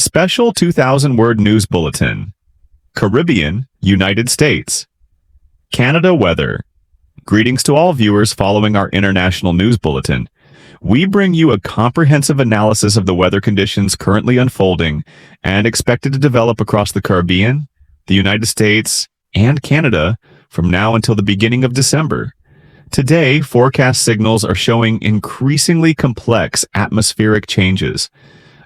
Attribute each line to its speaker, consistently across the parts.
Speaker 1: Special 2,000-word news bulletin. Caribbean, United States. Canada weather. Greetings to all viewers following our international news bulletin. We bring you a comprehensive analysis of the weather conditions currently unfolding and expected to develop across the Caribbean, the United States, and Canada from now until the beginning of December. Today, forecast signals are showing increasingly complex atmospheric changes,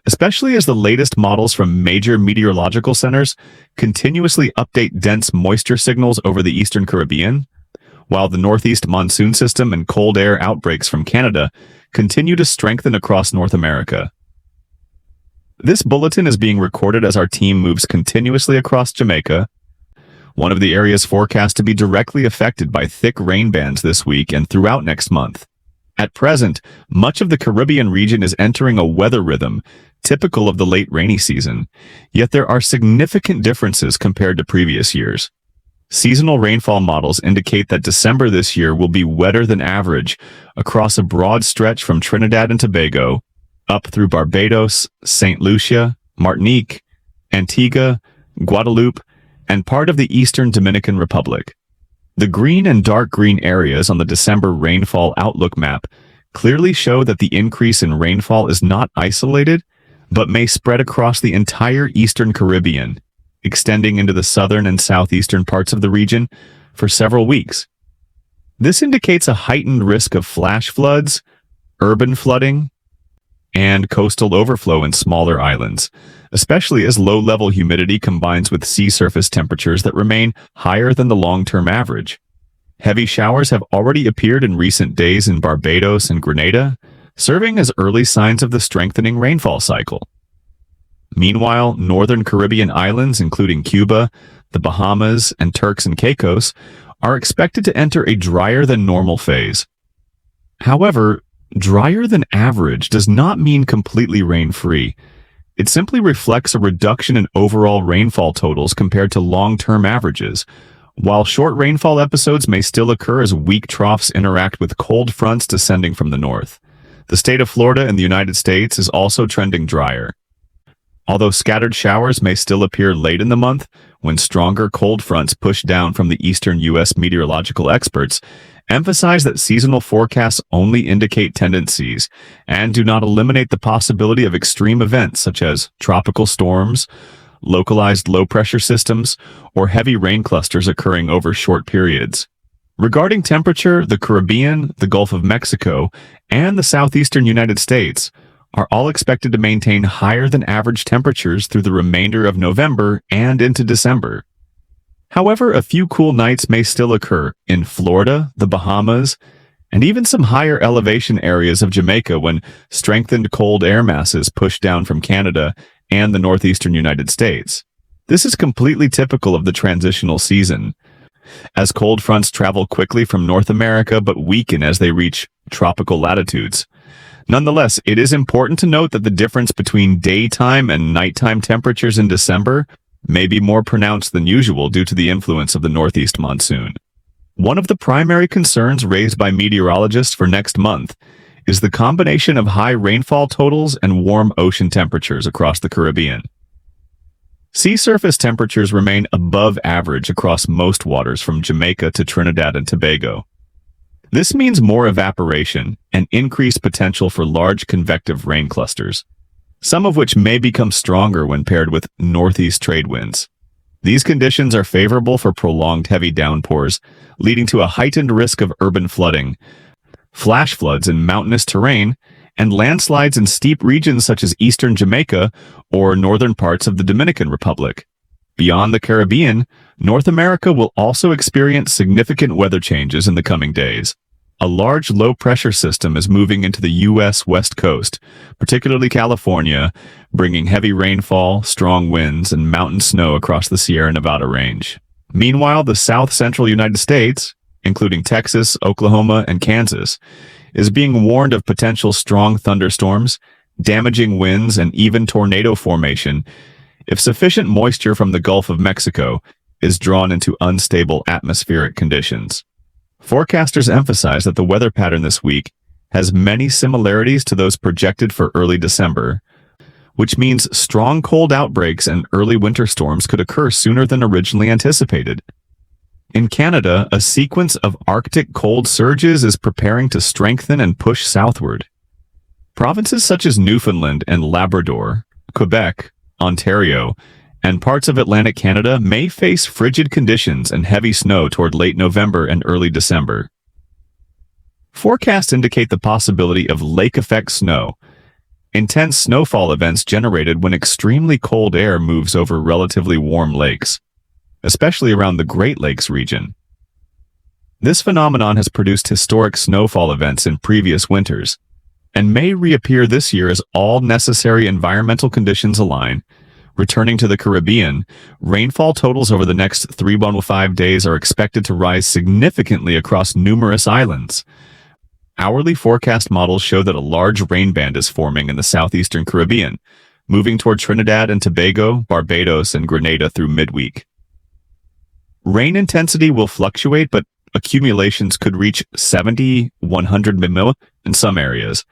Speaker 1: especially as the latest models from major meteorological centers continuously update dense moisture signals over the eastern Caribbean, while the northeast monsoon system and cold air outbreaks from Canada continue to strengthen across North America. This bulletin is being recorded as our team moves continuously across Jamaica, one of the areas forecast to be directly affected by thick rain bands this week and throughout next month. At present, much of the Caribbean region is entering a weather rhythm typical of the late rainy season, yet there are significant differences compared to previous years. Seasonal rainfall models indicate that December this year will be wetter than average across a broad stretch from Trinidad and Tobago, up through Barbados, St. Lucia, Martinique, Antigua, Guadeloupe, and part of the eastern Dominican Republic. The green and dark green areas on the December rainfall outlook map clearly show that the increase in rainfall is not isolated, but may spread across the entire eastern Caribbean, extending into the southern and southeastern parts of the region for several weeks. This indicates a heightened risk of flash floods, urban flooding, and coastal overflow in smaller islands, especially as low-level humidity combines with sea surface temperatures that remain higher than the long-term average. Heavy showers have already appeared in recent days in Barbados and Grenada, serving as early signs of the strengthening rainfall cycle. Meanwhile, northern Caribbean islands, including Cuba, the Bahamas, and Turks and Caicos, are expected to enter a drier-than-normal phase. However, drier than average does not mean completely rain-free. It simply reflects a reduction in overall rainfall totals compared to long-term averages, while short rainfall episodes may still occur as weak troughs interact with cold fronts descending from the north. The state of Florida in the United States is also trending drier. Although scattered showers may still appear late in the month, when stronger cold fronts push down from the eastern U.S. meteorological experts emphasize that seasonal forecasts only indicate tendencies and do not eliminate the possibility of extreme events such as tropical storms, localized low-pressure systems, or heavy rain clusters occurring over short periods. Regarding temperature, the Caribbean, the Gulf of Mexico, and the southeastern United States are all expected to maintain higher than average temperatures through the remainder of November and into December. However, a few cool nights may still occur in Florida, the Bahamas, and even some higher elevation areas of Jamaica when strengthened cold air masses push down from Canada and the northeastern United States. This is completely typical of the transitional season, as cold fronts travel quickly from North America but weaken as they reach tropical latitudes. Nonetheless, it is important to note that the difference between daytime and nighttime temperatures in December may be more pronounced than usual due to the influence of the northeast monsoon. One of the primary concerns raised by meteorologists for next month is the combination of high rainfall totals and warm ocean temperatures across the Caribbean. Sea surface temperatures remain above average across most waters from Jamaica to Trinidad and Tobago. This means more evaporation and increased potential for large convective rain clusters, some of which may become stronger when paired with northeast trade winds. These conditions are favorable for prolonged heavy downpours, leading to a heightened risk of urban flooding, flash floods in mountainous terrain, and landslides in steep regions such as eastern Jamaica or northern parts of the Dominican Republic. Beyond the Caribbean, North America will also experience significant weather changes in the coming days. A large low-pressure system is moving into the U.S. West Coast, particularly California, bringing heavy rainfall, strong winds, and mountain snow across the Sierra Nevada range. Meanwhile, the south-central United States, including Texas, Oklahoma, and Kansas, is being warned of potential strong thunderstorms, damaging winds, and even tornado formation if sufficient moisture from the Gulf of Mexico is drawn into unstable atmospheric conditions. Forecasters emphasize that the weather pattern this week has many similarities to those projected for early December, which means strong cold outbreaks and early winter storms could occur sooner than originally anticipated. In Canada, a sequence of Arctic cold surges is preparing to strengthen and push southward. Provinces such as Newfoundland and Labrador, Quebec, Ontario, and parts of Atlantic Canada may face frigid conditions and heavy snow toward late November and early December. Forecasts indicate the possibility of lake-effect snow, intense snowfall events generated when extremely cold air moves over relatively warm lakes, especially around the Great Lakes region. This phenomenon has produced historic snowfall events in previous winters, and may reappear this year as all necessary environmental conditions align. Returning to the Caribbean, rainfall totals over the next 315 days are expected to rise significantly across numerous islands. Hourly forecast models show that a large rain band is forming in the southeastern Caribbean, moving toward Trinidad and Tobago, Barbados, and Grenada through midweek. Rain intensity will fluctuate, but accumulations could reach 70-100 mm in some areas.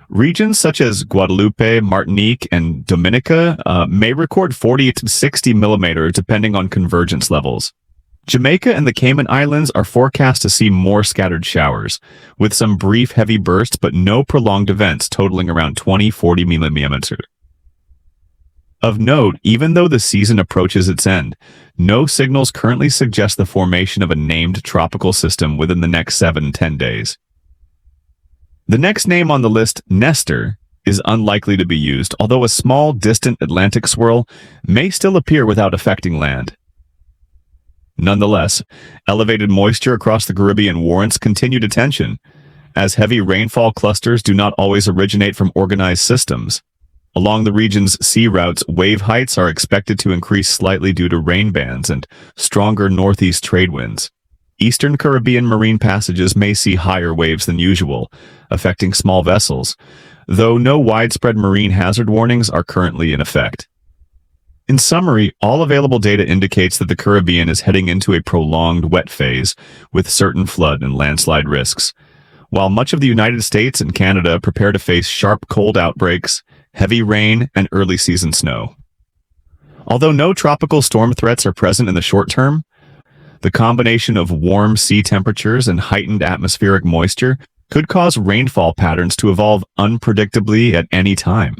Speaker 1: Regions such as Guadeloupe, Martinique, and Dominica may record 40 to 60 millimeters depending on convergence levels. Jamaica and the Cayman Islands are forecast to see more scattered showers, with some brief heavy bursts but no prolonged events totaling around 20-40 millimeters. Of note, even though the season approaches its end, no signals currently suggest the formation of a named tropical system within the next 7-10 days. The next name on the list, Nestor, is unlikely to be used, although a small, distant Atlantic swirl may still appear without affecting land. Nonetheless, elevated moisture across the Caribbean warrants continued attention, as heavy rainfall clusters do not always originate from organized systems. Along the region's sea routes, wave heights are expected to increase slightly due to rain bands and stronger northeast trade winds. Eastern Caribbean marine passages may see higher waves than usual, affecting small vessels, though no widespread marine hazard warnings are currently in effect. In summary, all available data indicates that the Caribbean is heading into a prolonged wet phase with certain flood and landslide risks, while much of the United States and Canada prepare to face sharp cold outbreaks, heavy rain, and early season snow. Although no tropical storm threats are present in the short term, the combination of warm sea temperatures and heightened atmospheric moisture could cause rainfall patterns to evolve unpredictably at any time.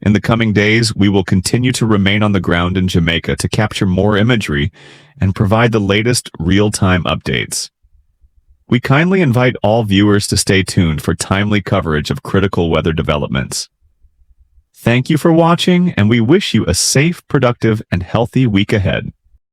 Speaker 1: In the coming days, we will continue to remain on the ground in Jamaica to capture more imagery and provide the latest real-time updates. We kindly invite all viewers to stay tuned for timely coverage of critical weather developments. Thank you for watching, and we wish you a safe, productive, and healthy week ahead.